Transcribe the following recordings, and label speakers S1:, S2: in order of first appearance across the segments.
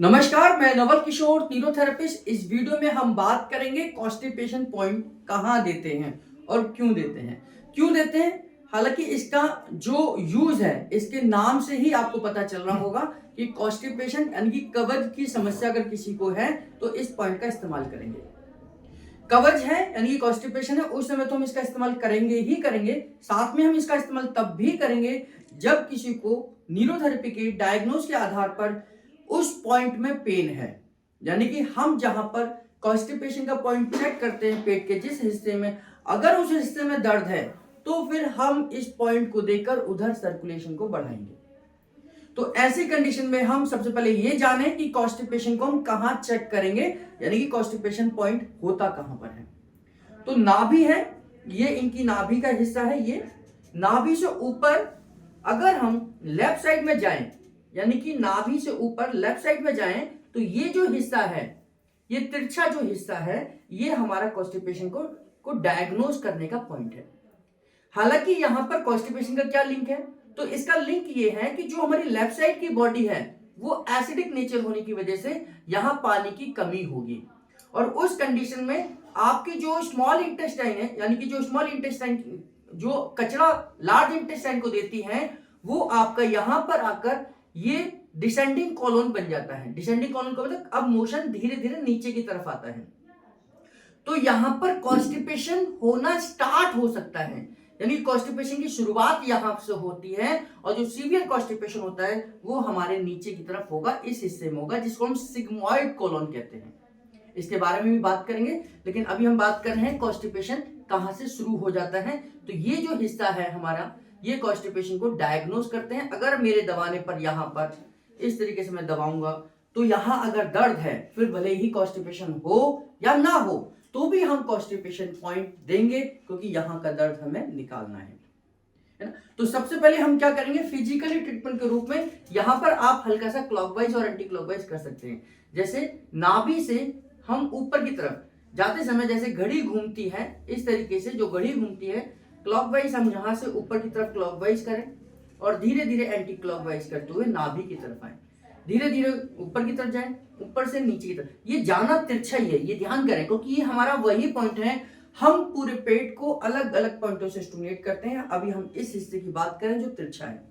S1: नमस्कार, मैं नवल किशोर न्यूरोथेरेपिस्ट। इस वीडियो में हम बात करेंगे कॉन्स्टिपेशन पॉइंट कहाँ देते हैं और क्यों देते हैं। हालांकि इसका जो यूज है, इसके नाम से ही आपको पता चल रहा होगा कि कॉन्स्टिपेशन यानी कि कब्ज की समस्या अगर किसी को है तो इस पॉइंट का इस्तेमाल करेंगे। कब्ज है यानी कि कॉन्स्टिपेशन है, उस समय तो हम इसका इस्तेमाल करेंगे ही करेंगे। साथ में हम इसका इस्तेमाल तब भी करेंगे जब किसी को न्यूरोथेरेपी के डायग्नोज के आधार पर उस पॉइंट में पेन है, यानी कि हम जहां पर कॉन्स्टिपेशन का पॉइंट चेक करते हैं पेट के जिस हिस्से में, अगर उस हिस्से में दर्द है तो फिर हम इस पॉइंट को देकर उधर सर्कुलेशन को बढ़ाएंगे। तो ऐसी कंडीशन में हम सबसे पहले ये जाने कि कॉन्स्टिपेशन को हम कहां चेक करेंगे, यानी कि कॉन्स्टिपेशन पॉइंट होता कहां पर है। तो नाभि है, ये इनकी नाभि का हिस्सा है। ये नाभि से ऊपर अगर हम लेफ्ट साइड में जाएं, यानी कि नाभि से ऊपर लेफ्ट साइड में जाएं, तो ये जो हिस्सा है, ये तिरछा जो हिस्सा है, ये हमारा कॉन्स्टिपेशन को डायग्नोज करने का पॉइंट है। हालांकि यहां पर कॉन्स्टिपेशन का क्या लिंक है, तो इसका लिंक ये है कि जो हमारी लेफ्ट साइड की बॉडी है वो एसिडिक नेचर होने की वजह से यहां पानी की कमी होगी, और उस कंडीशन में आपकी जो स्मॉल इंटेस्टाइन है, यानी कि जो स्मॉल इंटेस्टाइन जो कचरा लार्ज इंटेस्टाइन को देती है, वो आपका यहां पर आकर ये डिसेंडिंग कॉलोन बन जाता है। डिसेंडिंग कॉलोन का मतलब अब मोशन धीरे धीरे नीचे की तरफ आता है, तो यहां पर कॉन्स्टिपेशन होना स्टार्ट हो सकता है। यानी कॉन्स्टिपेशन की शुरुआत यहां से होती है, और जो सीवियर कॉन्स्टिपेशन होता है वो हमारे नीचे की तरफ होगा, इस हिस्से में होगा, जिसको हम सिग्मोइड कोलोन कहते हैं। इसके बारे में भी बात करेंगे, लेकिन अभी हम बात कर रहे हैं कॉन्स्टिपेशन कहां से शुरू हो जाता है। तो ये जो हिस्सा है हमारा, ये कॉन्स्टिपेशन को डायग्नोज करते हैं। अगर मेरे दबाने पर यहां पर इस तरीके से मैं दबाऊंगा तो यहां अगर दर्द है, फिर भले ही कॉन्स्टिपेशन हो या ना हो तो भी हम कॉन्स्टिपेशन पॉइंट देंगे, क्योंकि यहां का दर्द हमें निकालना है ना। तो सबसे पहले हम क्या करेंगे, फिजिकली ट्रीटमेंट के रूप में यहां पर आप हल्का सा क्लॉकवाइज और एंटी क्लॉकवाइज कर सकते हैं। जैसे नाभि से हम ऊपर की तरफ जाते समय जैसे घड़ी घूमती है, इस तरीके से जो घड़ी घूमती है क्लॉकवाइज, हम यहां से ऊपर की तरफ क्लॉकवाइज करें और धीरे धीरे एंटी क्लॉकवाइज करते हुए नाभि की तरफ आए, धीरे धीरे ऊपर की तरफ जाएं, ऊपर से नीचे की तरफ। ये जाना तिरछा ही है, ये ध्यान करें, क्योंकि ये हमारा वही पॉइंट है। हम पूरे पेट को अलग अलग पॉइंटों से स्टिमुलेट करते हैं। अभी हम इस हिस्से की बात करें जो तिरछा है।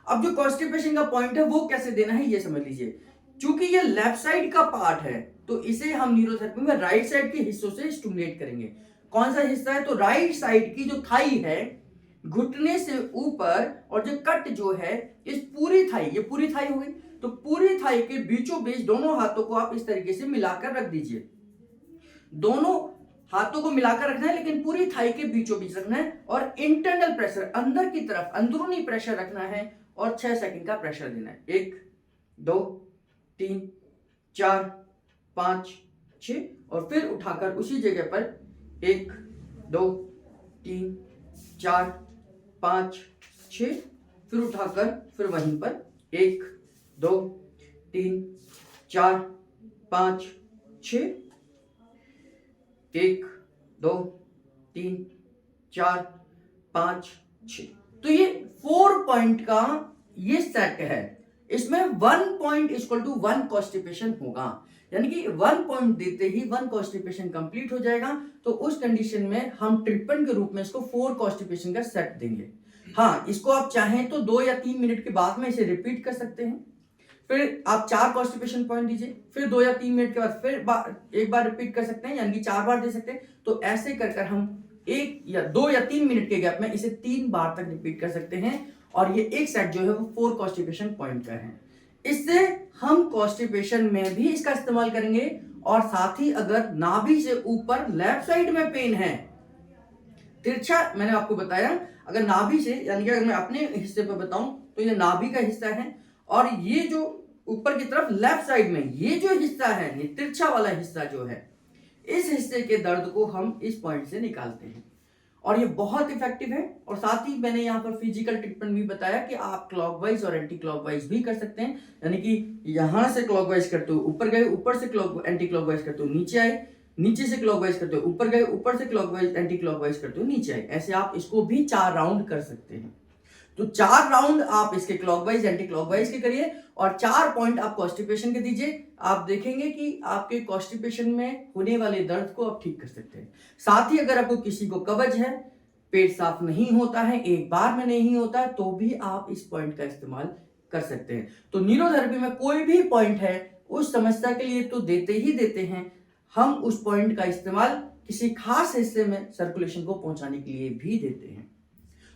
S1: अब जो कॉन्स्टिपेशन का पॉइंट है वो कैसे देना है ये समझ लीजिए। चूंकि ये लेफ्ट साइड का पार्ट है, तो इसे हम न्यूरोथेरेपी में राइट साइड के हिस्सों से स्टिमुलेट करेंगे। कौन सा हिस्सा है, तो राइट साइड की जो थाई है, घुटने से ऊपर, और जो कट जो है, इस पूरी थाई, ये पूरी थाई हो गई, तो पूरी थाई के बीचों बीच दोनों हाथों को आप इस तरीके से मिलाकर रख दीजिए। दोनों हाथों को मिलाकर रखना है, लेकिन पूरी थाई के बीचों बीच रखना है, और इंटरनल प्रेशर, अंदर की तरफ अंदरूनी प्रेशर रखना है, और 6 सेकंड का प्रेशर देना है। 1 2 3 4 5 6, और फिर उठाकर उसी जगह पर 1 2 3 4 5 6, फिर उठाकर फिर वहीं पर 1 2 3 4 5 6, 1 2 3 4 5 6। तो ये 4 पॉइंट का ये सेट है। इसमें 1 पॉइंट इक्वल टू 1 कॉन्स्टिपेशन होगा, यानी कि 1 पॉइंट देते ही 1 कॉन्स्टिपेशन कंप्लीट हो जाएगा। तो उस कंडीशन में हम ट्रीटमेंट के रूप में इसको 4 कॉन्स्टिपेशन का सेट देंगे। हाँ, इसको आप चाहें तो 2 या 3 मिनट के बाद में इसे रिपीट कर सकते हैं। फिर आप 4 कॉन्स्टिपेशन पॉइंट दीजिए, फिर 2 या 3 मिनट के बाद फिर एक बार रिपीट कर सकते हैं, यानी कि 4 बार दे सकते हैं। तो ऐसे कर कर हम 1 या 2 या 3 मिनट के गैप में इसे 3 बार तक रिपीट कर सकते हैं, और ये एक सेट जो है वो 4 कॉन्स्टिपेशन पॉइंट का है। इससे हम कॉन्स्टिपेशन में भी इसका इस्तेमाल करेंगे, और साथ ही अगर नाभि से ऊपर लेफ्ट साइड में पेन है, तिरछा मैंने आपको बताया, अगर नाभि से, यानी कि अगर मैं अपने हिस्से पर बताऊं तो ये नाभि का हिस्सा है, और ये जो ऊपर की तरफ लेफ्ट साइड में ये जो हिस्सा है, ये तिरछा वाला हिस्सा जो है, इस हिस्से के दर्द को हम इस पॉइंट से निकालते हैं, और ये बहुत इफेक्टिव है। और साथ ही मैंने यहाँ पर फिजिकल ट्रीटमेंट भी बताया कि आप क्लॉकवाइज और एंटी क्लॉकवाइज भी कर सकते हैं, यानी कि यहां से क्लॉकवाइज करते हुए ऊपर गए, ऊपर से एंटी क्लॉकवाइज करते हुए नीचे आए, नीचे से क्लॉकवाइज करते हुए ऊपर गए, ऊपर से क्लॉकवाइज एंटी क्लॉकवाइज करते हुए नीचे आए। ऐसे आप इसको भी 4 राउंड कर सकते हैं। तो 4 राउंड आप इसके क्लॉकवाइज एंटी क्लॉकवाइज के करिए और 4 पॉइंट आप कॉन्स्टिपेशन के दीजिए। आप देखेंगे कि आपके कॉन्स्टिपेशन में होने वाले दर्द को आप ठीक कर सकते हैं। साथ ही अगर आपको किसी को कब्ज है, पेट साफ नहीं होता है, एक बार में नहीं होता है, तो भी आप इस पॉइंट का इस्तेमाल कर सकते हैं। तो न्यूरोथेरेपी में कोई भी पॉइंट है उस समस्या के लिए तो देते ही देते हैं, हम उस पॉइंट का इस्तेमाल किसी खास हिस्से में सर्कुलेशन को पहुंचाने के लिए भी देते हैं।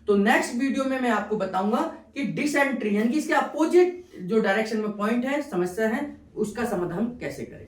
S1: तो नेक्स्ट वीडियो में मैं आपको बताऊंगा कि डिसेंट्री यानी कि इसके अपोजिट जो डायरेक्शन में पॉइंट है, समस्या है, उसका समाधान कैसे करें।